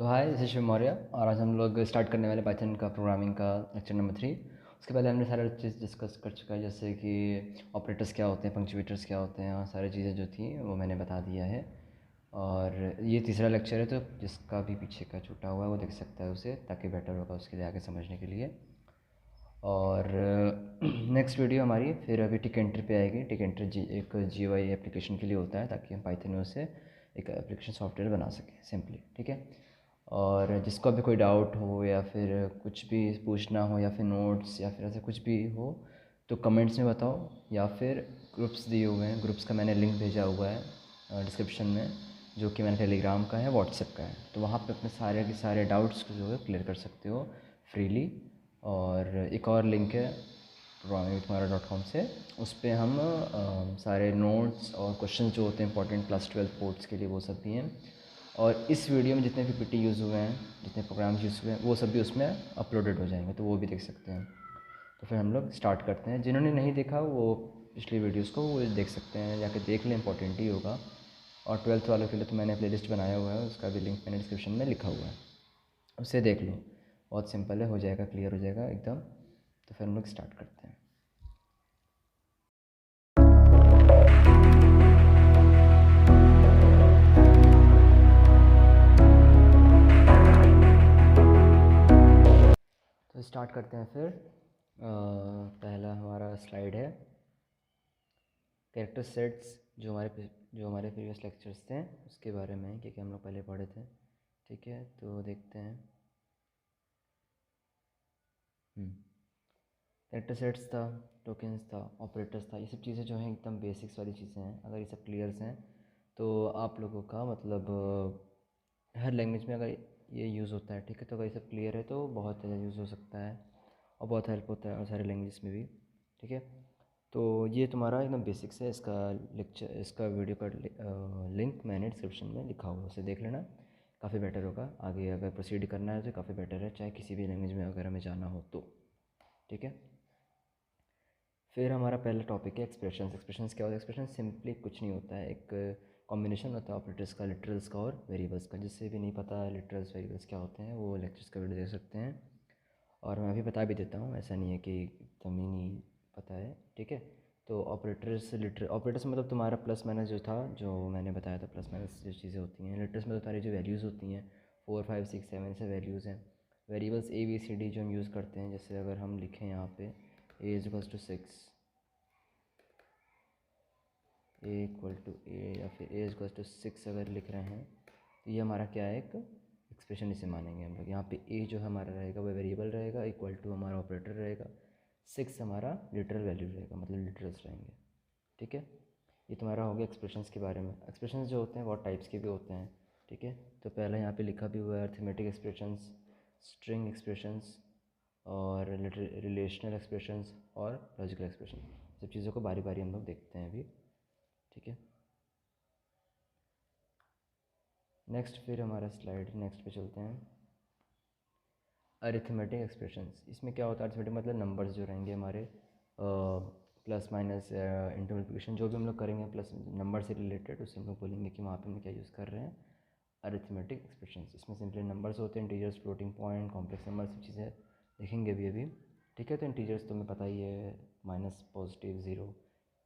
So hi, this is Shiv Maurya और आज हम लोग स्टार्ट करने वाले पाइथन का प्रोग्रामिंग का लेक्चर नंबर 3। उसके पहले हमने सारे चीज़ डिस्कस कर चुका है, जैसे कि ऑपरेटर्स क्या होते हैं, पंक्चुएटर्स क्या होते हैं, और सारी चीज़ें जो थी वो मैंने बता दिया है। और ये तीसरा लेक्चर है, तो जिसका भी पीछे का छूटा हुआ है वो देख सकता है उसे, ताकि बेटर होगा उसके लिए आगे समझने के लिए। और नेक्स्ट वीडियो हमारी फिर अभी टिक एंट्री पे आएगी। टिक एंट्री एक GUI एप्लीकेशन के लिए होता है, ताकि हम पाइथन में उसे एक एप्लीकेशन सॉफ्टवेयर बना सकें सिंपली, ठीक है। और जिसको अभी कोई डाउट हो या फिर कुछ भी पूछना हो या फिर नोट्स या फिर ऐसे कुछ भी हो तो कमेंट्स में बताओ, या फिर ग्रुप्स दिए हुए हैं, ग्रुप्स का मैंने लिंक भेजा हुआ है डिस्क्रिप्शन में, जो कि मैंने टेलीग्राम का है, व्हाट्सएप का है। तो वहाँ पे अपने सारे के सारे डाउट्स को जो है क्लियर कर सकते हो फ्रीली। और एक और लिंक है programmingwithmara.com से, उस पर हम सारे नोट्स और क्वेश्चन जो होते हैं इंपॉर्टेंट क्लास 12 बोर्ड्स के लिए वो सब भी हैं। और इस वीडियो में जितने भी PPT यूज़ हुए हैं, जितने प्रोग्राम्स यूज़ हुए हैं, वो सब भी उसमें अपलोडेड हो जाएंगे, तो वो भी देख सकते हैं। तो फिर हम लोग स्टार्ट करते हैं। जिन्होंने नहीं देखा वो पिछली वीडियोस को वो देख सकते हैं, जाके देख लें, इंपॉर्टेंट ही होगा। और 12th वालों के लिए तो मैंने प्लेलिस्ट बनाया हुआ है, उसका भी लिंक मैंने डिस्क्रिप्शन में लिखा हुआ है, उसे देख लो। बहुत सिंपल है, हो जाएगा, क्लियर हो जाएगा एकदम। तो फिर हम लोग स्टार्ट करते हैं। तो स्टार्ट करते हैं फिर। पहला हमारा स्लाइड है कैरेक्टर सेट्स, जो हमारे प्रीवियस लेक्चर्स थे उसके बारे में, क्योंकि हम लोग पहले पढ़े थे, ठीक है। तो देखते हैं। कैरेक्टर सेट्स था, टोकन्स था, ऑपरेटर्स था, ये सब चीज़ें जो हैं एकदम बेसिक्स वाली चीज़ें हैं। अगर ये सब क्लियर्स हैं तो आप लोगों का मतलब हर लैंग्वेज में अगर ये यूज़ होता है, ठीक है, तो अगर ये सब क्लियर है तो बहुत ज़्यादा यूज़ हो सकता है और बहुत हेल्प होता है और सारे लैंग्वेज में भी, ठीक है। तो ये तुम्हारा एकदम बेसिक्स है। इसका लेक्चर, इसका वीडियो का लिंक मैंने डिस्क्रिप्शन में लिखा हुआ है, उसे देख लेना, काफ़ी बेटर होगा। आगे अगर प्रोसीड करना है तो काफ़ी बेटर है, चाहे किसी भी लैंग्वेज में अगर हमें जाना हो तो, ठीक है। फिर हमारा पहला टॉपिक है एक्सप्रेशंस। एक्सप्रेशंस क्या होता है? एक्सप्रेशन सिंपली कुछ नहीं होता है, एक कॉम्बिनेशन होता है ऑपरेटर्स का, लिटरल्स का और वेरिएबल्स का। जिससे भी नहीं पता लिटरल्स वेरिएबल्स क्या होते हैं, वो लेक्चर्स का वीडियो देख सकते हैं। और मैं अभी बता भी देता हूँ, ऐसा नहीं है कि एकदम ही नहीं पता है, ठीक है। तो ऑपरेटर्स, ऑपरेटर्स मतलब तुम्हारा प्लस माइनस जो था, जो मैंने बताया था, प्लस माइनस जो चीज़ें होती हैं। लिटरल्स में तो तुम्हारी जो वैल्यूज़ होती हैं 4 5 6 7 से वैल्यूज़ हैं। वेरिएबल्स ABCD जो हम यूज़ करते हैं, जैसे अगर हम लिखें यहाँ पे A=6, A=A या फिर A=6 अगर लिख रहे हैं तो ये हमारा क्या है, एक एक्सप्रेशन इसे मानेंगे हम लोग। यहाँ पे A जो हमारा रहेगा वो वेरिएबल रहेगा, इक्वल टू हमारा ऑपरेटर रहेगा, 6 हमारा लिटरल वैल्यू रहेगा, मतलब लिटरल्स रहेंगे, ठीक है। ये तुम्हारा हो गया एक्सप्रेशंस के बारे में। एक्सप्रेशंस जो होते हैं बहुत टाइप्स के भी होते हैं, ठीक है। तो पहले यहाँ पे लिखा भी हुआ है अर्थमेटिक एक्सप्रेशंस, स्ट्रिंग एक्सप्रेशंस, और रिलेशनल एक्सप्रेशंस और लॉजिकल एक्सप्रेशन। सब चीज़ों को बारी बारी हम लोग देखते हैं अभी, ठीक है। नेक्स्ट फिर हमारा स्लाइड नेक्स्ट पे चलते हैं। अरिथमेटिक एक्सप्रेशंस, इसमें क्या होता है? अरिथमेटिक मतलब नंबर्स जो रहेंगे हमारे, प्लस माइनस इंटू मल्टीप्लिकेशन, जो भी हम लोग करेंगे प्लस नंबर से रिलेटेड, उससे हम लोग बोलेंगे कि वहाँ पे हम क्या यूज़ कर रहे हैं, अरिथमेटिक एक्सप्रेशंस। इसमें सिंपली नंबर्स होते हैं, integers, floating point, complex number, सब चीज़ें देखेंगे अभी, ठीक है। तो इंटीजर्स तुम्हें पता ही है, माइनस, पॉजिटिव, ज़ीरो,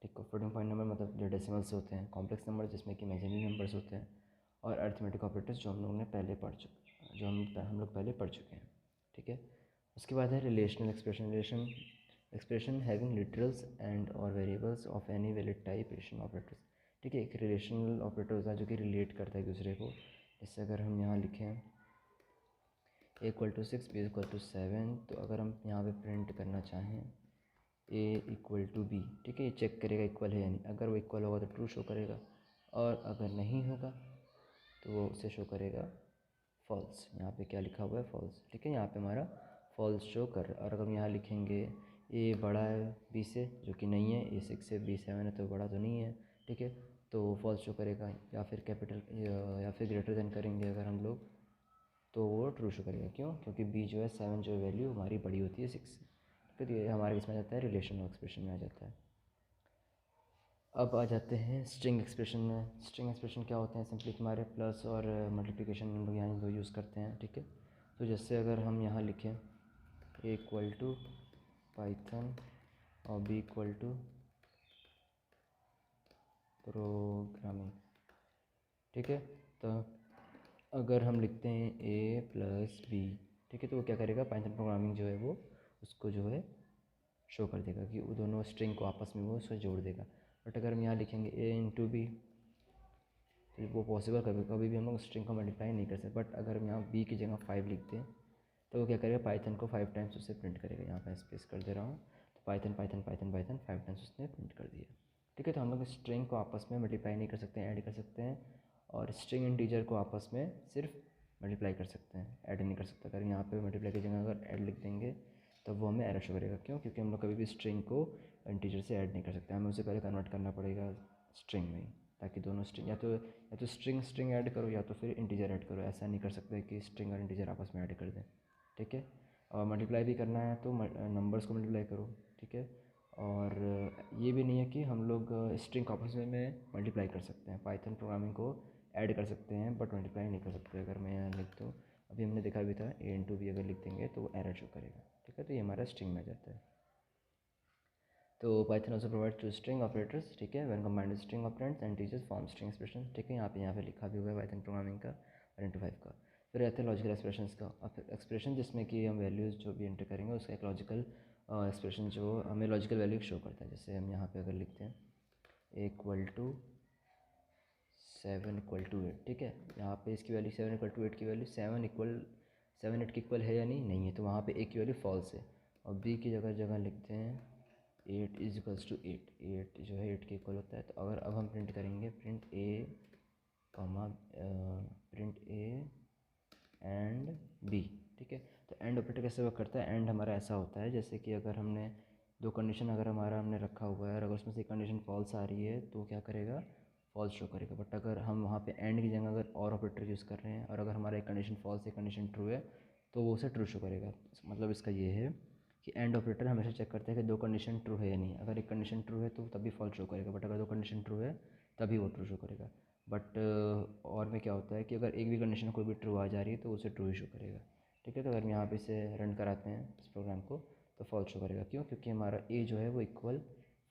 ठीक है। फ्लोटिंग पॉइंट नंबर मतलब जो डेसिमल्स होते हैं, कॉम्प्लेक्स नंबर जिसमें कि इमेजिनरी नंबर्स होते हैं, और अरिथमेटिक ऑपरेटर्स जो हम लोगों ने पहले पढ़ चुके, जो हम लोग पहले पढ़ चुके हैं, ठीक है। उसके बाद है relational expression. Expression having literals and और variables of any valid type relation operators, ठीक है। एक रिलेशनल ऑपरेटर होता है जो कि रिलेट करता है एक दूसरे को। जैसे अगर हम यहाँ लिखें A=6, B=7, तो अगर हम यहाँ पे प्रिंट करना चाहें A=B, ठीक है, ये चेक करेगा इक्वल है या नहीं। अगर वो इक्वल होगा तो ट्रू शो करेगा, और अगर नहीं होगा तो वो उसे शो करेगा फॉल्स। यहाँ पे क्या लिखा हुआ है? फॉल्स, ठीक है। यहाँ पे हमारा फॉल्स शो कर रहा है। और अगर हम यहाँ लिखेंगे A बड़ा है B से, जो कि नहीं है, A6 से B7 है तो बड़ा तो नहीं है, ठीक है, तो फॉल्स शो करेगा। या फिर कैपिटल या फिर ग्रेटर देन करेंगे अगर हम लोग, तो वो ट्रू शो करेगा। क्यों? क्योंकि B जो है 7 जो वैल्यू हमारी बड़ी होती है 6 से, तो ये हमारे इसमें आ जाता है, रिलेशनल एक्सप्रेशन में आ जाता है। अब आ जाते हैं स्ट्रिंग एक्सप्रेशन में। स्ट्रिंग एक्सप्रेशन क्या होते हैं? सिंपली हमारे प्लस और मल्टीप्लिकेशन हम लोग यहाँ दो यूज़ करते हैं, ठीक है। तो जैसे अगर हम यहाँ लिखें a इक्वल टू पाइथन और b इक्वल टू प्रोग्रामिंग, ठीक है। तो अगर हम लिखते हैं a प्लस बी, ठीक है, तो वो क्या करेगा? पाइथन प्रोग्रामिंग जो है वो उसको जो है शो कर देगा कि वो दोनों स्ट्रिंग को आपस में वो उसको जोड़ देगा। बट अगर हम यहाँ लिखेंगे a इंटू बी, तो वो पॉसिबल कभी भी हम लोग स्ट्रिंग को मल्टीप्लाई नहीं कर सकते। बट अगर हम यहाँ b की जगह 5 लिखते हैं तो वो क्या करेगा? पाइथन को 5 टाइम्स उससे प्रिंट करेगा। यहाँ पर स्पेस कर दे रहा हूँ, तो Python Python Python Python 5 times उसने प्रिंट कर दिया, ठीक है। तो हम लोग स्ट्रिंग को आपस में मल्टीप्लाई नहीं कर सकते हैं, ऐड कर सकते हैं, और स्ट्रिंग इंटीजर को आपस में सिर्फ मल्टीप्लाई कर सकते हैं, ऐड नहीं कर सकते। अगर यहाँ पे मल्टीप्लाई की जगह अगर ऐड लिख देंगे तो वो हमें एरर शो करेगा। क्यों? क्योंकि हम लोग कभी भी स्ट्रिंग को इंटीजर से ऐड नहीं कर सकते, हमें उसे पहले कन्वर्ट करना पड़ेगा स्ट्रिंग में ही, ताकि दोनों स्ट्रिंग या तो स्ट्रिंग स्ट्रिंग ऐड करो या तो फिर इंटीजर ऐड करो। ऐसा नहीं कर सकते कि स्ट्रिंग और इंटीजर आपस में ऐड कर दें, ठीक है। और मल्टीप्लाई भी करना है तो नंबर्स को मल्टीप्लाई करो, ठीक है। और ये भी नहीं है कि हम लोग स्ट्रिंग को आपस में मल्टीप्लाई कर सकते हैं, पाइथन प्रोग्रामिंग को ऐड कर सकते हैं बट मल्टीप्लाई नहीं कर सकते। अगर मैं यहाँ लिख दूँ, अभी हमने देखा भी था a इंटू बी अगर लिख देंगे तो वो एरर शो करेगा, ठीक है। तो ये हमारा स्ट्रिंग में आ जाता है। तो Python also provide two string operators, ठीक है, when combined string operands and teachers form string expression, ठीक है। यहाँ पे लिखा भी हुआ है पाइथन प्रोग्रामिंग का और इंटू 5 का। फिर रहते हैं लॉजिकल एक्सप्रेशंस का। एक्सप्रेशन जिसमें कि हम वैल्यूज़ जो भी एंटर करेंगे उसका एक लॉजिकल एक्सप्रेशन जो हमें लॉजिकल वैल्यू शो करता है। जैसे हम यहाँ पे अगर लिखते हैं a equal to 7 equal to 8, ठीक है। यहाँ पे इसकी वैल्यू 7 इक्वल टू 8 की वैल्यू 7 8 की इक्वल है या नहीं? नहीं है, तो वहाँ पे a की वैल्यू फॉल्स है। और b की जगह जगह लिखते हैं 8 इज इक्वल्स टू 8, 8 जो है 8 के इक्वल होता है। तो अगर अब हम प्रिंट करेंगे प्रिंट ए एंड बी, ठीक है। तो एंड ऑपरेटर कैसे वर्क करता है? एंड हमारा ऐसा होता है जैसे कि अगर हमने दो कंडीशन अगर हमने रखा हुआ है और अगर उसमें से कंडीशन फॉल्स आ रही है तो क्या करेगा? फॉल्स शो करेगा। बट अगर हम वहाँ पे एंड की जगह अगर और ऑपरेटर यूज़ कर रहे हैं और अगर हमारा एक कंडीशन फॉल्स एक कंडीशन ट्रू है तो वो उसे ट्रू शो करेगा। मतलब इसका ये है कि एंड ऑपरेटर हमेशा चेक करता है कि दो कंडीशन ट्रू है या नहीं। अगर एक कंडीशन ट्रू है तो तभी फॉल्स शो करेगा, बट अगर दो कंडीशन ट्रू है तभी वो ट्रू शो करेगा। बट और में क्या होता है कि अगर एक भी कंडीशन कोई भी ट्रू आ जा रही है तो उसे ट्रू ही शो करेगा, ठीक है। तो अगर हम यहाँ पे इसे रन कराते हैं इस प्रोग्राम को तो फॉल्स शो करेगा। क्यों? क्योंकि हमारा ए जो है वो इक्वल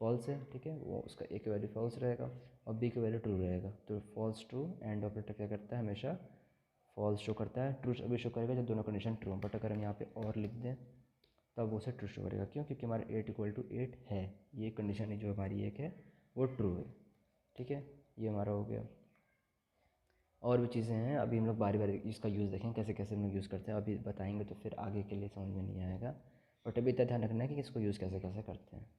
फॉल्स है, ठीक है, वो उसका ए की वैल्यू फॉल्स रहेगा और बी की वैल्यू ट्रू रहेगा। तो फॉल्स ट्रू एंड ऑपरेटर क्या करता है? हमेशा फॉल्स शो करता है, ट्रू अभी शो करेगा जब दोनों कंडीशन ट्रू। बट अगर हम यहाँ पे और लिख दें तब वो उसे ट्रू शो करेगा। क्यों? क्योंकि हमारा 8 इक्वल टू 8 है, ये कंडीशन जो हमारी एक है वो ट्रू है, ठीक है। ये हमारा हो गया। और भी चीज़ें हैं, अभी हम लोग बारी बारी इसका यूज़ देखेंगे कैसे कैसे हम लोग यूज़ करते हैं। अभी बताएंगे तो फिर आगे के लिए समझ में नहीं आएगा, बट अभी इतना ध्यान रखना है कि इसको यूज़ कैसे कैसे करते हैं।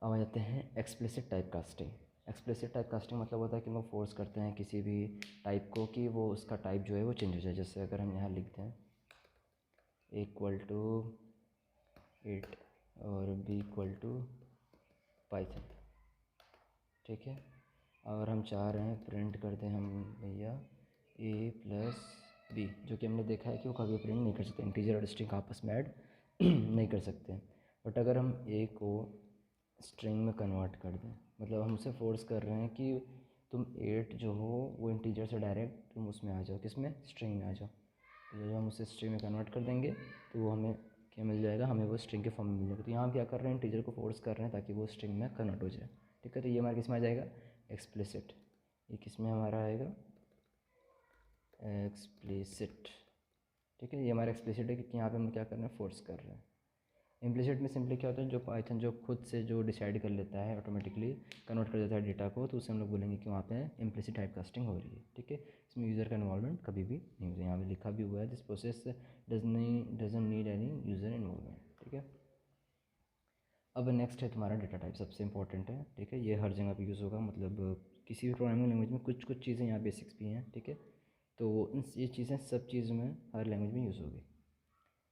अब आ जाते हैं explicit type casting. Explicit type casting मतलब होता है कि हम लोग फोर्स करते हैं किसी भी टाइप को कि वो उसका टाइप जो है वो चेंज हो जाए। जैसे अगर हम यहाँ लिखते हैं इक्वल टू 8 और b इक्वल टू पाइथन, ठीक है। और हम चाह रहे हैं प्रिंट कर दें हम भैया a प्लस बी, जो कि हमने देखा है कि वो कभी प्रिंट नहीं कर सकते, इंटीजर और स्ट्रिंग आपस में ऐड नहीं कर सकते। बट अगर हम a को स्ट्रिंग में कन्वर्ट कर दें, मतलब हम उसे फोर्स कर रहे हैं कि तुम 8 जो हो वो इंटीजर से डायरेक्ट तुम उसमें आ जाओ, किसमें? स्ट्रिंग में आ जाओ। तो जब हम उसे स्ट्रिंग में कन्वर्ट कर देंगे तो वो हमें क्या मिल जाएगा? हमें वो स्ट्रिंग के फॉर्म में मिल जाएगा। तो यहाँ हम क्या कर रहे हैं? इंटीजर को फोर्स कर रहे हैं ताकि वो स्ट्रिंग में कन्वर्ट हो जाए, ठीक है। तो ये हमारा किस में आ जाएगा? एक्सप्लिसिट। ये किस में हमारा आएगा? एक्सप्लिसिट, ठीक है। ये हमारा एक्सप्लिसिट है क्योंकि यहाँ पे हम क्या कर रहे हैं? फोर्स कर रहे हैं। इम्प्लिसिट में सिंपली क्या होता है, जो पाइथन जो खुद से जो डिसाइड कर लेता है ऑटोमेटिकली कन्वर्ट कर देता है डेटा को, तो उसे हम लोग बोलेंगे कि वहाँ पे इम्प्लिसिट टाइप कास्टिंग हो रही है, ठीक है। इसमें यूज़र का इन्वॉल्वमेंट कभी भी नहीं होता। यहाँ पे लिखा भी हुआ है this process doesn't need any user involvement, ठीक है। अब नेक्स्ट है तुम्हारा डेटा टाइप, सबसे इंपॉर्टेंट है, ठीक है। ये हर जगह पे यूज़ होगा, मतलब किसी भी प्रोग्रामिंग लैंग्वेज में कुछ कुछ चीज़ें यहाँ बेसिक्स भी हैं, ठीक है। तो ये चीज़ें सब चीज़ में हर लैंग्वेज में यूज़ होगी।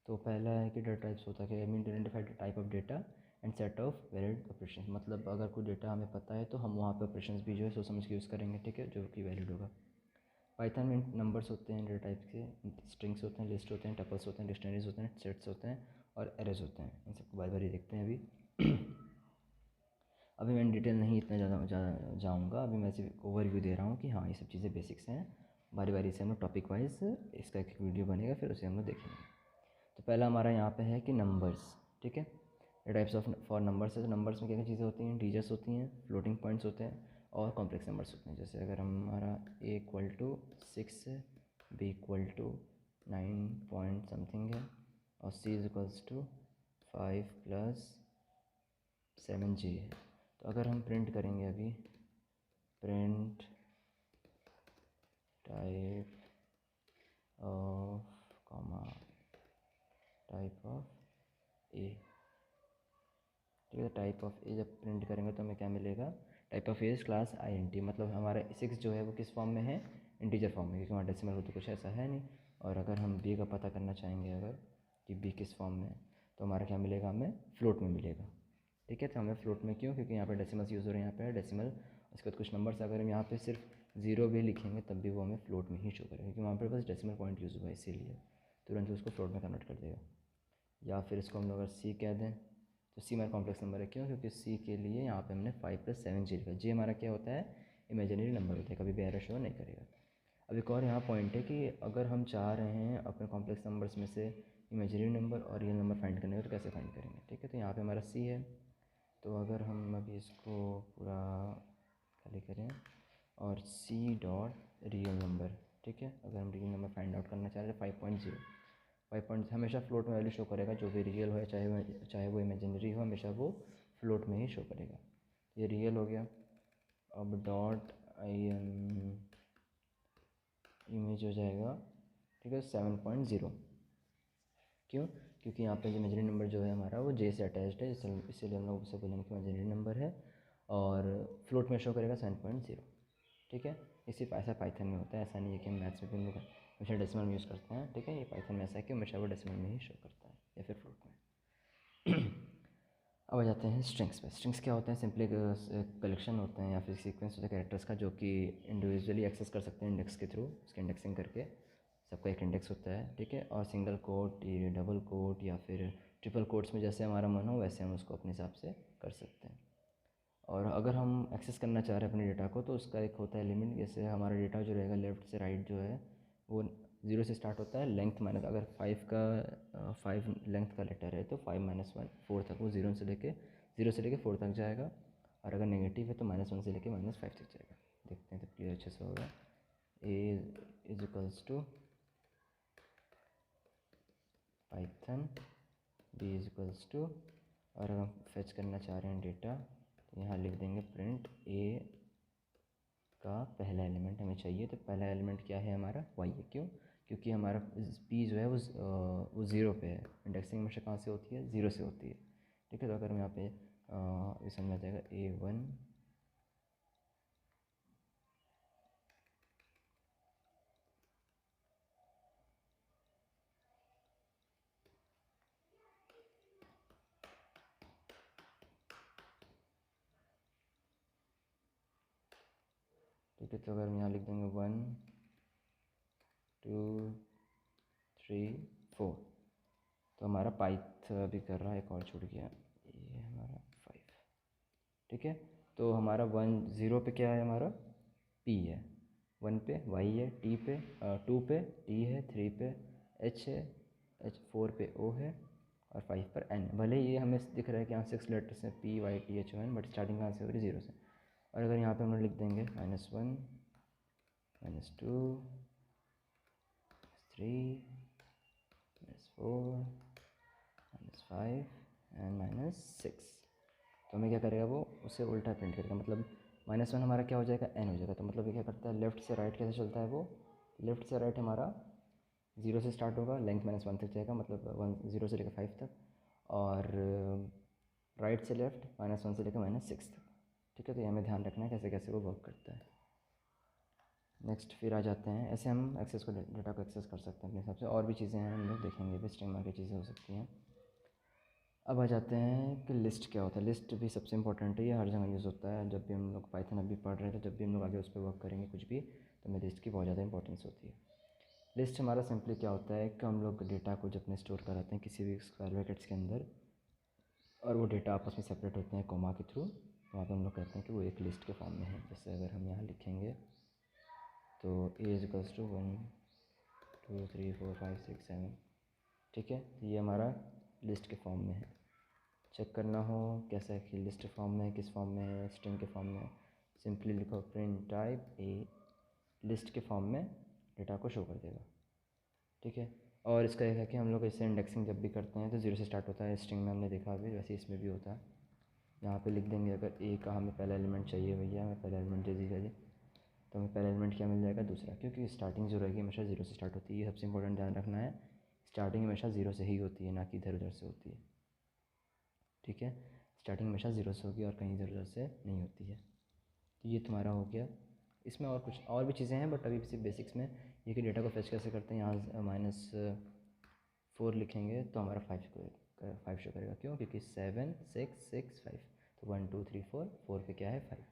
तो पहला है कि डेटा टाइप्स होता है, I mean to identify the type of data and set of valid operation. मतलब अगर कोई डेटा हमें पता है तो हम वहाँ पे ऑपरेशंस भी जो है सोच समझ के यूज़ करेंगे, ठीक है, जो कि वैलिड होगा। पाइथन में नंबर्स होते हैं डेटा टाइप के, स्ट्रिंग्स होते हैं, लिस्ट होते हैं, टपल्स होते हैं, डिक्शनरीज होते हैं, सेट्स होते हैं और एरेज होते हैं। इन सबको बार बार ही देखते हैं अभी। अभी मैं डिटेल नहीं इतना ज़्यादा जाऊँगा, अभी मैं सिर्फ ओवरव्यू दे रहा हूँ कि हाँ ये सब चीज़ें बेसिक्स हैं। बारी बारी से हम लोग टॉपिक वाइज इसका एक वीडियो बनेगा, फिर उसे हम लोग देखेंगे। तो पहला हमारा यहाँ पे है कि नंबर्स, ठीक है। टाइप्स ऑफ फॉर नंबर्स है, तो नंबर्स में क्या क्या चीज़ें होती हैं, इंटीजर्स होती हैं, फ्लोटिंग पॉइंट्स होते हैं और कॉम्प्लेक्स नंबर्स होते हैं। जैसे अगर हमारा a इक्वल टू 6 है, b equal to 9 point something है और c is equals to 5 plus 7j है। तो अगर हम प्रिंट करेंगे अभी, print type of comma type of a, ठीक है। टाइप ऑफ ए जब प्रिंट करेंगे तो हमें क्या मिलेगा, type of A is class INT, मतलब हमारा 6 जो है वो किस फॉर्म में है, इंटीजर फॉर्म में, क्योंकि वहाँ डेसिमल हो तो कुछ ऐसा है नहीं। और अगर हम बी का पता करना चाहेंगे अगर कि बी किस फॉर्म में है, तो हमारा क्या मिलेगा, हमें फ्लोट में मिलेगा, ठीक है। तो हमें फ्लोट में क्यों, क्योंकि यहाँ पर डेसिमल्स यूज़ हो रहे हैं, यहाँ पर डेसिमल। उसके बाद कुछ नंबर्स अगर हम यहाँ पे सिर्फ 0 भी लिखेंगे तब भी वो हमें फ्लोट में ही शो करेगा, क्योंकि वहाँ पर बस डेसिमल पॉइंट यूज़ हुआ है, इसीलिए तुरंत उसको फ्लोट में कन्वर्ट कर देगा। या फिर इसको हम लोग अगर सी कह दें, तो सी हमारा कॉम्प्लेक्स नंबर है, क्यों, क्योंकि सी के लिए यहाँ पे हमने 5 प्लस 7j लिखा। जे हमारा क्या होता है, इमेजिनरी नंबर होता है, कभी भी एरर शो नहीं करेगा। अब एक और यहाँ पॉइंट है कि अगर हम चाह रहे हैं अपने कॉम्प्लेक्स नंबर्स में से इमेजिनरी नंबर और रियल नंबर फाइंड करने का, तो कैसे फाइंड करेंगे, ठीक है। तो यहाँ पे हमारा सी है, तो अगर हम अभी इसको पूरा खाली करें और सी डॉट रियल नंबर, ठीक है। अगर हम रियल नंबर फाइंड आउट करना चाह रहे हैं 5.0, 5 हमेशा फ्लोट में वैल्यू शो करेगा, जो भी रियल हो चाहे वो इमेजिनरी हो, हमेशा वो फ्लोट में ही शो करेगा। ये रियल हो गया। अब डॉट IN इमेज हो जाएगा, ठीक है, 7.0। क्यों, क्योंकि यहाँ पे इमेजिनरी नंबर जो है हमारा वो जे से अटैच्ड है, इसीलिए हम लोग उसे बोलेंगे कि इमेजिनरी नंबर है और फ्लोट में शो करेगा 7.0, ठीक है। इसी ऐसा पाइथन में होता है, ऐसा नहीं है कि हम मैथ्स में भी हम लोग हमेशा डेसिमल में यूज़ करते हैं, ठीक है। ये पाइथन में ऐसा है कि हमेशा वो डेसिमल में ही शो करता है या फिर फ्लोट में। अब आ जाते हैं स्ट्रिंग्स पे। स्ट्रिंग्स क्या होते हैं, सिंपली कलेक्शन होते हैं या फिर सीक्वेंस होता है कैरेक्टर्स का, जो कि इंडिविजुअली एक्सेस कर सकते हैं इंडेक्स के थ्रू, उसके इंडेक्सिंग करके। सबका एक इंडेक्स होता है, ठीक है। और सिंगल कोट, ये डबल कोट या फिर ट्रिपल कोट्स में जैसे हमारा मन हो वैसे हम उसको अपने हिसाब से कर सकते हैं। और अगर हम एक्सेस करना चाह रहे हैं अपने डेटा को, तो उसका एक होता है लिमिट। जैसे हमारा डेटा जो रहेगा लेफ़्ट से राइट जो है वो 0 से स्टार्ट होता है, लेंथ माइनस, अगर 5 लेंथ का लेटर है तो 5 - 1 4 तक वो 0 से लेके 4 तक जाएगा। और अगर नेगेटिव है तो -1 से लेके -5 तक जाएगा। देखते हैं तो क्लियर अच्छे से होगा। a is equals to Python, b is equals to, और अगर हम फेच करना चाह रहे हैं डेटा तो यहाँ लिख देंगे प्रिंट a का पहला एलिमेंट हमें चाहिए। तो पहला एलिमेंट क्या है हमारा, y है। क्यों, क्योंकि हमारा p जो है वो 0 पे है। इंडेक्सिंग हमेशा कहाँ से होती है, 0 से होती है, ठीक है। तो अगर हम यहाँ पे ये समझ आ जाएगा A1 ठीक है। तो अगर हम यहाँ लिख देंगे 1 2 3 4, तो हमारा पाइथ भी कर रहा है, एक और छूट गया, ये हमारा 5, ठीक है। तो हमारा 0 पे क्या है, हमारा p है, 1 पे y है, t पे 2 पे t है, 3 पे h है, 4 पे o है और 5 पर n। भले ये हमें दिख रहा है कि यहाँ 6 लेटर्स हैं p y t h o n, but starting कहाँ से हो रही है, 0 से। और अगर यहाँ पे हम लोग लिख देंगे -1 -2 3 -4 -5 एंड -6, तो हमें क्या करेगा, वो उससे उल्टा प्रिंट करेगा। मतलब -1 हमारा क्या हो जाएगा, n हो जाएगा। तो मतलब ये क्या करता है, लेफ़्ट से राइट कैसे चलता है, वो लेफ़्ट से राइट हमारा 0 से स्टार्ट होगा, लेंथ -1 तक जाएगा, मतलब 0 से लेकर 5 तक, और राइट से लेफ्ट -1 से लेकर -6 तक, ठीक है। तो ये हमें ध्यान रखना है कैसे कैसे वो वर्क करता है। नेक्स्ट फिर आ जाते हैं, ऐसे हम एक्सेस को डेटा को एक्सेस कर सकते हैं अपने हिसाब से। और भी चीज़ें हैं, हम लोग देखेंगे भी, स्ट्रिंग में की चीज़ें हो सकती हैं। अब आ जाते हैं कि लिस्ट क्या होता है। लिस्ट भी सबसे इंपॉर्टेंट है, ये हर जगह यूज़ होता है। जब भी हम लोग पाइथन अभी पढ़ रहे थे, जब भी हम लोग आगे उस पर वर्क करेंगे कुछ भी, तो हमें लिस्ट की बहुत ज़्यादा इंपॉर्टेंस होती है। लिस्ट हमारा सिंपली क्या होता है कि हम लोग डेटा को जब अपने स्टोर कराते हैं किसी भी स्क्वायर ब्रैकेट्स के अंदर, और वो डेटा आपस में सेपरेट होते हैं कोमा के थ्रू, वहाँ पे हम लोग कहते हैं कि वो एक लिस्ट के फॉर्म में है। जैसे अगर हम यहाँ लिखेंगे तो ए इज इक्वल्स टू 1 2 3 4 5 6 7, ठीक है। तो ये हमारा लिस्ट के फॉर्म में है। चेक करना हो कैसा है कि लिस्ट फॉर्म में है, किस फॉर्म में है, स्ट्रिंग के फॉर्म में है, सिंपली लिखो प्रिंट टाइप ए, लिस्ट के फॉर्म में डेटा को शो कर देगा, ठीक है। और इसका एक है कि हम लोग इससे इंडेक्सिंग जब भी करते हैं तो 0 से स्टार्ट होता है, स्ट्रिंग में हमने देखा अभी, वैसे इसमें भी होता है। यहाँ पे लिख देंगे अगर ए का हमें पहला एलिमेंट चाहिए भैया, हमें पहला एलिमेंट दे दीजिए जी, तो हमें पहला एलिमेंट क्या मिल जाएगा, दूसरा, क्योंकि स्टार्टिंग जो रहेगी हमेशा 0 से स्टार्ट होती है। ये सबसे इंपॉर्टेंट ध्यान रखना है, स्टार्टिंग हमेशा 0 से ही होती है, ना कि इधर उधर से होती है, ठीक है। स्टार्टिंग हमेशा 0 से होगी और कहीं इधर उधर से नहीं होती है। तो ये तुम्हारा हो गया। इसमें और कुछ और भी चीज़ें हैं, बट अभी सिर्फ बेसिक्स में ये कि डेटा को फेच कैसे करते हैं। यहाँ -4 लिखेंगे तो हमारा 5 शो करेगा। क्यों? क्योंकि 7 6 6 5, तो 1 2 3 4, 4 पे क्या है 5।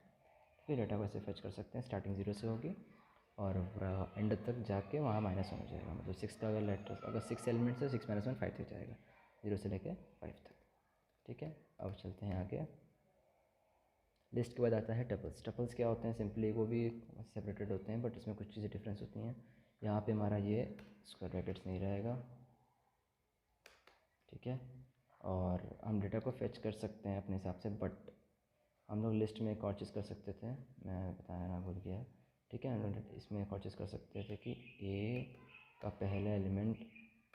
फिर डेटा को ऐसे फेच कर सकते हैं, स्टार्टिंग 0 से होगी और एंड तक जाके वहाँ -1 हो जाएगा। मतलब 6 का अगर 6 एलिमेंट्स है, 6 - 1 5 तक जाएगा, 0 से लेके 5 तक, ठीक है। अब चलते हैं आगे। लिस्ट के बाद आता है टपल्स। टपल्स क्या होते हैं? सिंपली वो भी सेपरेटेड होते हैं, बट इसमें कुछ चीज़ें डिफरेंस होती हैं। यहाँ पे हमारा ये स्क्वायर ब्रैकेट्स नहीं रहेगा, ठीक है। और हम डेटा को फेच कर सकते हैं अपने हिसाब से, बट हम लोग लिस्ट में एक और चीज़ कर सकते थे, मैं बताना भूल गया, ठीक है। हम लोग इसमें एक और चीज़ कर सकते थे कि ए का पहला एलिमेंट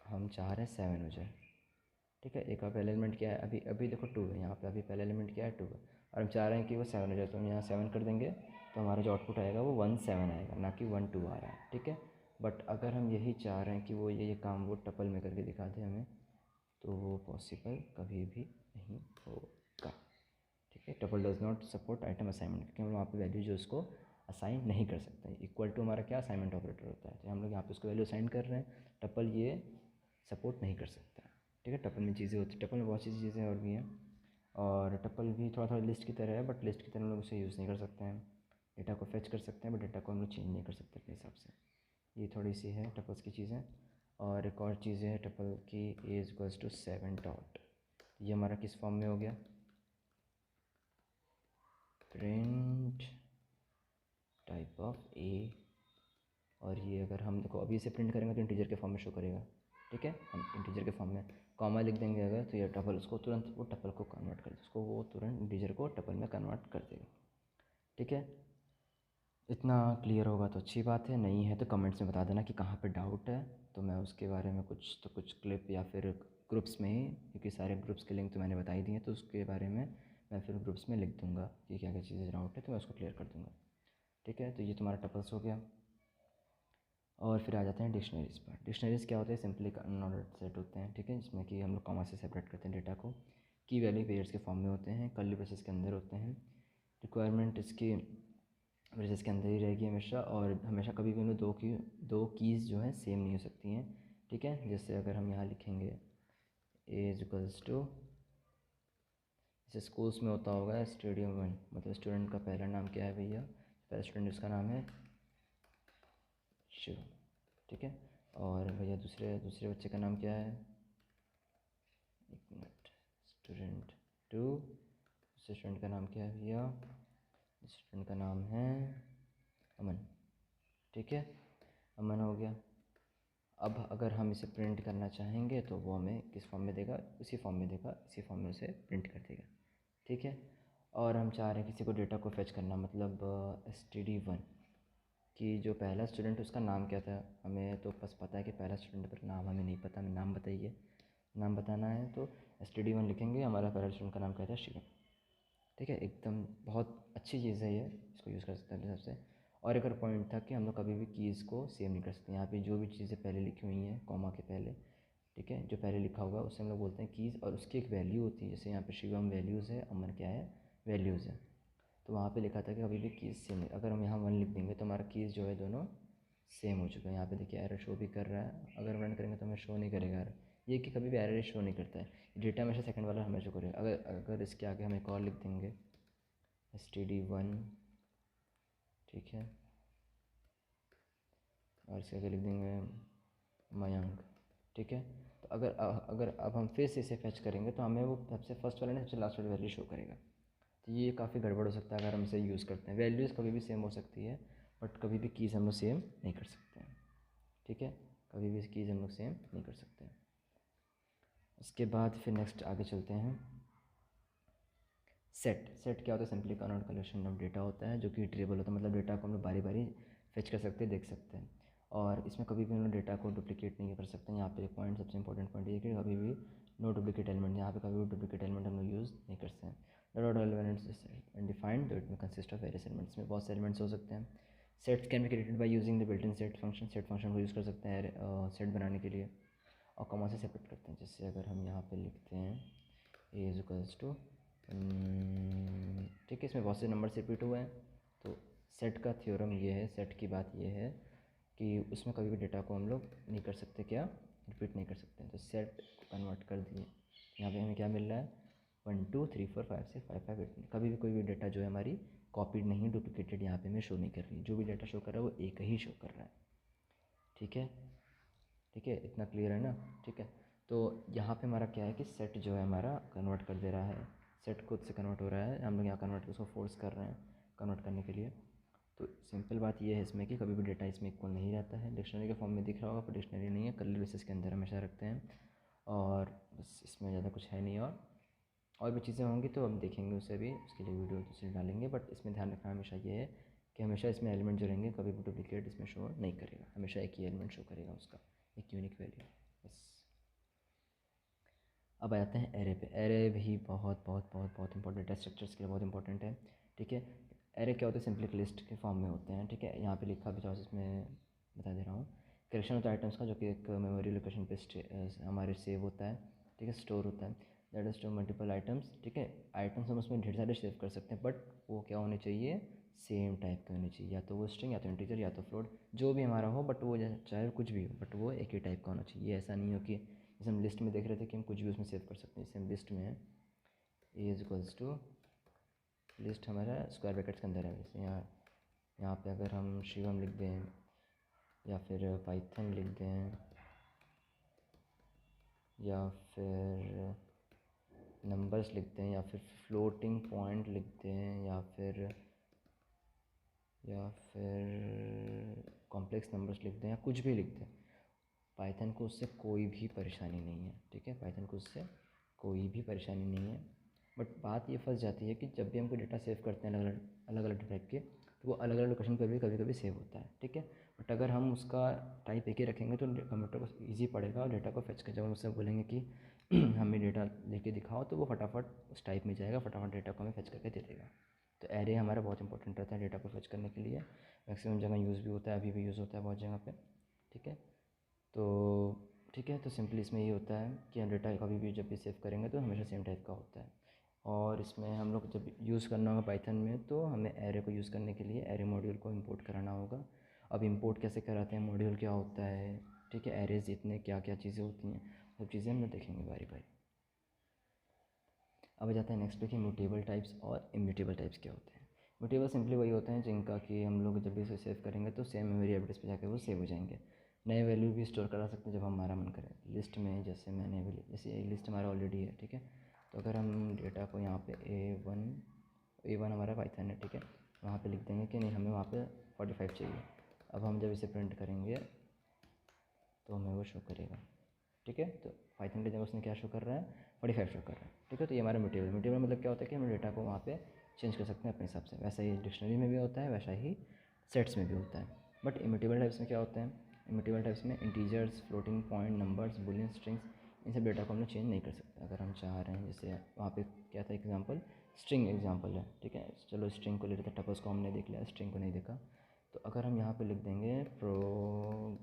हम चाह रहे हैं 7 हो जाए, ठीक है। ए का पहला एलिमेंट क्या है? अभी अभी देखो 2 है यहाँ पे, अभी पहला एलिमेंट क्या है 2 है, और हम चाह रहे हैं कि वो 7 हो जाए, तो हम यहाँ 7 कर देंगे, तो हमारा जो आउटपुट आएगा वो 1 7 आएगा, ना कि 1 2 आ रहा है, ठीक है। बट अगर हम यही चाह रहे हैं कि वो ये काम वो टपल में करके दिखा दे हमें, तो वो पॉसिबल कभी भी नहीं होगा, ठीक है। Tuple does not support item assignment, क्योंकि हम वहाँ पे वैल्यू जो उसको असाइन नहीं कर सकते। इक्वल टू हमारा क्या असाइनमेंट ऑपरेटर होता है, तो हम लोग यहाँ पे उसको वैल्यू असाइन कर रहे हैं, टपल ये सपोर्ट नहीं कर सकता है, ठीक है। टपल में चीज़ें होती, टपल में बहुत सी चीज़ें और भी हैं, और टपल भी थोड़ा थोड़ा लिस्ट की तरह है, बट लिस्ट की तरह हम लोग उसे यूज़ नहीं कर सकते हैं। डेटा को फेच कर सकते हैं, बट डेटा को हम लोग चेंज नहीं कर सकते अपने हिसाब से। ये थोड़ी सी है टपल्स की चीज़ें। और एक और चीज़ है टपल की, ए इज इक्वल्स टू 7 डॉट, ये हमारा किस फॉर्म में हो गया? प्रिंट टाइप ऑफ ए। और ये अगर हम देखो अभी इसे प्रिंट करेंगे तो इंटीजर के फॉर्म में शो करेगा, ठीक है। हम इंटीजर के फॉर्म में कॉमा लिख देंगे अगर, तो ये टपल उसको तुरंत वो टपल को कन्वर्ट कर देगा, उसको वो तुरंत इंटीजर को टपल में कन्वर्ट कर देगा, ठीक है। इतना क्लियर होगा तो अच्छी बात है, नहीं है तो कमेंट्स में बता देना कि कहाँ पे डाउट है, तो मैं उसके बारे में कुछ क्लिप या फिर ग्रुप्स में ही, क्योंकि सारे ग्रुप्स के लिंक तो मैंने बता ही दिए, तो उसके बारे में मैं फिर ग्रुप्स में लिख दूँगा कि क्या क्या चीज़ें डाउट है, तो मैं उसको क्लियर कर दूँगा, ठीक है। तो ये तुम्हारा टपल्स हो गया। और फिर आ जाते हैं डिक्शनरीज़ पर। डिक्शनरीज़ क्या होते हैं? सिंपली अनऑर्डर्ड सेट होते हैं, ठीक है, जिसमें कि हम लोग कॉमा से सेपरेट करते हैं डेटा को। की वैल्यू पेयर्स के फॉर्म में होते हैं, कर्ली ब्रेसेस के अंदर होते हैं। रिक्वायरमेंट इसकी ब्रेसेस के अंदर ही रहेगी हमेशा, और हमेशा कभी भी उनमें दो कीज़ जो हैं सेम नहीं हो सकती हैं, ठीक है। जैसे अगर हम यहाँ लिखेंगे ए इज इक्वल्स टू, जैसे स्कूल्स में होता होगा स्टेडियम 1, मतलब स्टूडेंट का पहला नाम क्या है भैया? पहला स्टूडेंट उसका नाम है शिव, ठीक है। और भैया दूसरे दूसरे बच्चे का नाम क्या है? एक मिनट, स्टूडेंट 2, दूसरे स्टूडेंट का नाम क्या है भैया? स्टूडेंट का नाम है अमन, ठीक है। अमन हो गया। अब अगर हम इसे प्रिंट करना चाहेंगे तो वो हमें किस फॉर्म में देगा? उसी फॉर्म में देगा, इसी फॉर्म में उसे प्रिंट कर देगा, ठीक है। और हम चाह रहे हैं किसी को डेटा को फेच करना, मतलब std1 कि जो पहला स्टूडेंट उसका नाम क्या था, हमें तो बस पता है कि पहला स्टूडेंट, पर नाम हमें नहीं पता, हमें नाम बताइए। नाम बताना है तो std1 लिखेंगे, हमारा पहला स्टूडेंट का नाम क्या था? शिवम, ठीक है। एकदम बहुत अच्छी चीज़ है ये, इसको यूज़ कर सकते हैं अपने हिसाब से। और एक और पॉइंट था कि हम लोग कभी भी कीज़ को सेव नहीं कर सकते। यहाँ पे जो भी चीज़ें पहले लिखी हुई हैं कॉमा के पहले, ठीक है, जो पहले लिखा हुआ है उसे हम लोग बोलते हैं कीज़, और उसकी एक वैल्यू होती है। जैसे यहाँ पे शिवम वैल्यूज़ है, अमन क्या है? वैल्यूज़ है। तो वहाँ पे लिखा था कि कभी भी कीज़ सेम नहीं, अगर हम यहाँ 1 लिख देंगे तो हमारा कीज़ जो है दोनों सेम हो चुका है। यहाँ पे देखिए एरर शो भी कर रहा है, अगर रन करेंगे तो हमें शो नहीं करेगा एरर। ये कि कभी भी एरर शो नहीं करता है, डेटा हमेशा सेकंड वाला हमें शो करेगा। अगर अगर इसके आगे हम एक और लिख देंगे std1, ठीक है, और इसके आगे लिख देंगे मयंक, ठीक है। तो अगर अगर अब हम फिर से इसे फेच करेंगे तो हमें वो सबसे फर्स्ट वाला नहीं, सबसे लास्ट वाली वैल्यू शो करेगा, तो ये काफ़ी गड़बड़ हो सकता है अगर हम इसे यूज़ करते हैं। वैल्यूज़ कभी भी सेम हो सकती है बट कभी भी कीज़ हम लोग सेम नहीं कर सकते हैं, ठीक है, कभी भी कीज़ हम लोग सेम नहीं कर सकते हैं। उसके बाद फिर नेक्स्ट आगे चलते हैं। सेट क्या होता है? Simply count collection of data होता है जो कि इटरेबल होता है, मतलब डेटा को हम लोग बारी बारी फेच कर सकते हैं, देख सकते हैं, और इसमें कभी भी हम लोग डेटा को डुप्लीकेट नहीं कर सकते हैं। यहाँ पे एक पॉइंट, सबसे इंपॉर्टेंट पॉइंट ये है कि कभी भी नो डुप्लीकेट एलिमेंट, यहाँ पे कभी भी डुप्लीकेट एलिमेंट हम लोग यूज़ नहीं कर सकते हैं। डॉट एलिमेंट्स डिफाइंड दैट में कंसिस्ट ऑफ वेरियस एलिमेंट्स, में बहुत से एलिमेंट्स हो सकते हैं। Sets can be created by using the built in set function, set function को यूज़ कर सकते हैं सेट बनाने के लिए, और कॉमा से सेपरेट करते हैं। जैसे अगर हम यहाँ पे लिखते हैं ए इज इक्वल्स टू, ठीक है, इसमें बहुत से नंबर सेपरेट हुए हैं। तो सेट का थ्योरम ये है, सेट की बात ये है कि उसमें कभी भी डेटा को हम लोग नहीं कर सकते, क्या रिपीट नहीं कर सकते हैं। तो सेट कन्वर्ट कर दिए, यहाँ पे हमें क्या मिल रहा है 1 2 3 4 5 6 5 5 8। कभी भी कोई भी डेटा जो है हमारी कॉपीड नहीं, डुप्लीकेटेड यहाँ पे हमें शो नहीं कर रही है। जो भी डेटा शो कर रहा है वो एक ही शो कर रहा है, ठीक है, ठीक है, इतना क्लियर है ना, ठीक है। तो यहाँ पे हमारा क्या है कि सेट जो है हमारा कन्वर्ट कर दे रहा है, सेट खुद से कन्वर्ट हो रहा है, हम लोग यहाँ कन्वर्ट उसको फोर्स कर रहे हैं कन्वर्ट करने के लिए। तो सिंपल बात ये है इसमें कि कभी भी डेटा इसमें इक्वल नहीं रहता है। डिक्शनरी के फॉर्म में दिख रहा होगा पर डिक्शनरी नहीं है, कर्ली ब्रेसेस के अंदर हमेशा रखते हैं, और बस इसमें ज़्यादा कुछ है नहीं। और भी चीज़ें होंगी तो हम देखेंगे उसे भी, उसके लिए वीडियो दूसरी डालेंगे। बट इसमें ध्यान रखना हमेशा ये है कि हमेशा इसमें एलिमेंट जो रहेंगे कभी भी डुप्लीकेट इसमें शो नहीं करेगा, हमेशा एक ही एलिमेंट शो करेगा, उसका एक यूनिक वैल्यू, बस। अब आ जाते हैं एरे पे। एरे भी बहुत बहुत बहुत बहुत इंपॉर्टेंट है, स्ट्रक्चर्स के लिए बहुत इंपॉर्टेंट है, ठीक है। एरे क्या होता है? सिंपली एक लिस्ट के फॉर्म में होते हैं, ठीक है। यहाँ पे लिखा भी था, इसमें बता दे रहा हूँ, कलेक्शन ऑफ आइटम्स का, जो कि एक मेमोरी लोकेशन पे हमारे सेव होता है, ठीक है, स्टोर होता है। That is to multiple items, ठीक है। आइटम्स हम उसमें ढेर सारे सेव कर सकते हैं, बट वो क्या होने चाहिए? सेम टाइप के होने चाहिए, या तो वो स्ट्रिंग, या तो इंटीजर, या तो फ्लोट, जो भी हमारा हो, बट वो चाहे कुछ भी हो, बट वो एक ही टाइप का होना चाहिए। ऐसा नहीं हो कि जैसे हम लिस्ट में देख रहे थे कि हम कुछ भी उसमें सेव कर सकते हैं। जैसे हम लिस्ट में है ए इज इक्वल्स टू, लिस्ट हमारा स्क्वायर ब्रैकेट्स के अंदर है। जैसे यहाँ पे अगर हम शिवम लिख दें, या फिर पाइथन लिख दें, या फिर नंबर्स लिख दें, या फिर फ्लोटिंग पॉइंट लिख दें, या फिर कॉम्प्लेक्स नंबर्स लिख दें, या कुछ भी लिख दें, पाइथन को उससे कोई भी परेशानी नहीं है, ठीक है। पाइथन को उससे कोई भी परेशानी नहीं है। बट बात ये फंस जाती है कि जब भी हम कोई डेटा सेव करते हैं अलग अलग टाइप के, तो वो अलग अलग लोकेशन पर भी कभी कभी सेव होता है, ठीक है। बट अगर हम उसका टाइप एक ही रखेंगे तो कंप्यूटर को ईजी पड़ेगा, और डेटा को फेच कर जब हम उससे बोलेंगे कि हमें डेटा लेके दिखाओ, तो वो फटाफट उस टाइप में जाएगा, फटाफट डेटा को हमें फेच करके दे देगा। तो एरे हमारा बहुत इंपॉर्टेंट रहता है डेटा को फेच करने के लिए, मैक्सिमम जगह यूज़ भी होता है, अभी भी यूज़ होता है बहुत जगह पे, ठीक है। तो ठीक है, तो सिंपली इसमें ये होता है कि हम डेटा कभी भी जब भी सेव करेंगे तो हमेशा सेम टाइप का होता है। और इसमें हम लोग जब यूज़ करना होगा पाइथन में, तो हमें एरे को यूज़ करने के लिए एरे मॉड्यूल को इंपोर्ट कराना होगा। अब इंपोर्ट कैसे कराते हैं, मॉड्यूल क्या होता है, ठीक है, एरेज इतने क्या क्या चीज़ें होती हैं, सब चीज़ें हम लोग देखेंगे बारी बारी। अब आ जाता है नेक्स्ट पे कि म्यूटेबल टाइप्स और इम्यूटेबल टाइप्स क्या होते हैं। म्यूटेबल सिंपली वही होते हैं जिनका कि हम लोग जब भी इसे सेव करेंगे तो सेम मेमोरी एड्रेस पे जाकर वो सेव हो जाएंगे। नए वैल्यू भी स्टोर करा सकते हैं जब हमारा मन करे। लिस्ट में जैसे मैंने भी, जैसे ये लिस्ट हमारा ऑलरेडी है, ठीक है। तो अगर हम डेटा को यहाँ पे ए वन हमारा पाइथन है, ठीक है, वहाँ पे लिख देंगे कि नहीं, हमें वहाँ पे 45 चाहिए। अब हम जब इसे प्रिंट करेंगे तो हमें वो शो करेगा, ठीक है। तो पाइथन के जगह उसने क्या शो कर रहा है, 45 शो कर रहा है, ठीक है। तो ये हमारा म्यूटेबल मतलब क्या होता है कि हम डेटा को वहाँ पे चेंज कर सकते हैं अपने हिसाब से। वैसा ही डिक्शनरी में भी होता है, वैसा ही सेट्स में भी होता है। बट इम्यूटेबल टाइप्स में क्या होता है, इम्यूटेबल टाइप्स में integers, floating point, numbers, boolean, strings, इन सब डेटा को हम लोग चेंज नहीं कर सकते। अगर हम चाह रहे हैं, जैसे वहाँ पे क्या था एग्जांपल, स्ट्रिंग एग्जांपल है, ठीक है, चलो स्ट्रिंग को ले लेते हैं, टपल्स को हमने देख लिया, स्ट्रिंग को नहीं देखा। तो अगर हम यहाँ पे लिख देंगे प्रोग्रामिंग,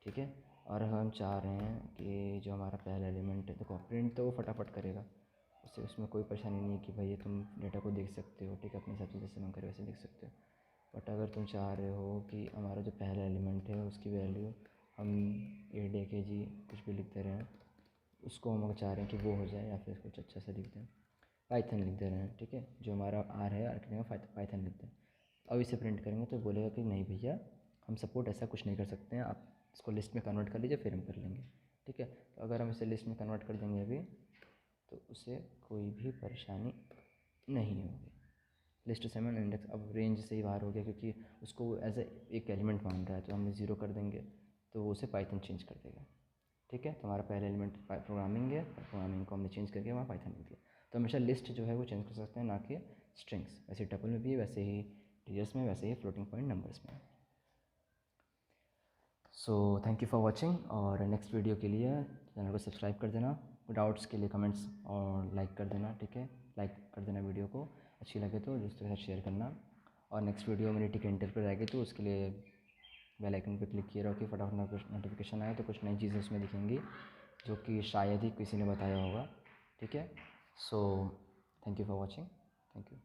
ठीक है, और हम चाह रहे हैं कि जो हमारा पहला एलिमेंट है, देखो प्रिंट तो वो फटाफट करेगा, उससे उसमें कोई परेशानी नहीं है कि भाई तुम डेटा को देख सकते हो, ठीक है, अपने हिसाब से जैसे मन करे वैसे देख सकते हो। बट अगर तुम चाह रहे हो कि हमारा जो पहला एलिमेंट है उसकी वैल्यू हम ADKG कुछ भी लिखते रहें, उसको हम अगर चाह रहे हैं कि वो हो जाए, या फिर कुछ अच्छा सा लिख दें, पाइथन लिख दे रहे हैं, ठीक है, जो हमारा आर है, आर के जगह पाइथन लिख दें। अब इसे प्रिंट करेंगे तो बोलेगा कि नहीं भैया, हम सपोर्ट ऐसा कुछ नहीं कर सकते हैं, आप इसको लिस्ट में कन्वर्ट कर लीजिए, फिर हम कर लेंगे, ठीक है। तो अगर हम इसे लिस्ट में कन्वर्ट कर देंगे अभी, तो उसे कोई भी परेशानी नहीं होगी। लिस्ट सेवन इंडेक्स अब रेंज से ही बाहर हो गया, क्योंकि उसको एज एक एलिमेंट मान रहा है, तो हम 0 कर देंगे तो वो उसे पाइथन चेंज कर देगा। ठीक है, तो हमारा पहला एलिमेंट प्रोग्रामिंग है, प्रोग्रामिंग को हमने चेंज करके वहाँ पाइथन लिख दिया। तो हमेशा लिस्ट जो है वो चेंज कर सकते हैं, ना कि स्ट्रिंग्स। वैसे टपल में भी, वैसे ही टीजर्स में, वैसे ही फ्लोटिंग पॉइंट नंबर्स में। So thank you for watching, और नेक्स्ट वीडियो के लिए चैनल को सब्सक्राइब कर देना। डाउट्स के लिए कमेंट्स और लाइक कर देना। ठीक है, लाइक कर देना वीडियो को, अच्छी लगे तो दोस्तों के साथ शेयर करना। और नेक्स्ट वीडियो मेरी टिक एंटर पर रहेगी, तो उसके लिए बेल आइकन पर क्लिक किए रहो कि फटाफट नोटिफिकेशन आए, तो कुछ नई चीज़ें उसमें दिखेंगी जो कि शायद ही किसी ने बताया होगा। ठीक है, so thank you for watching, thank you.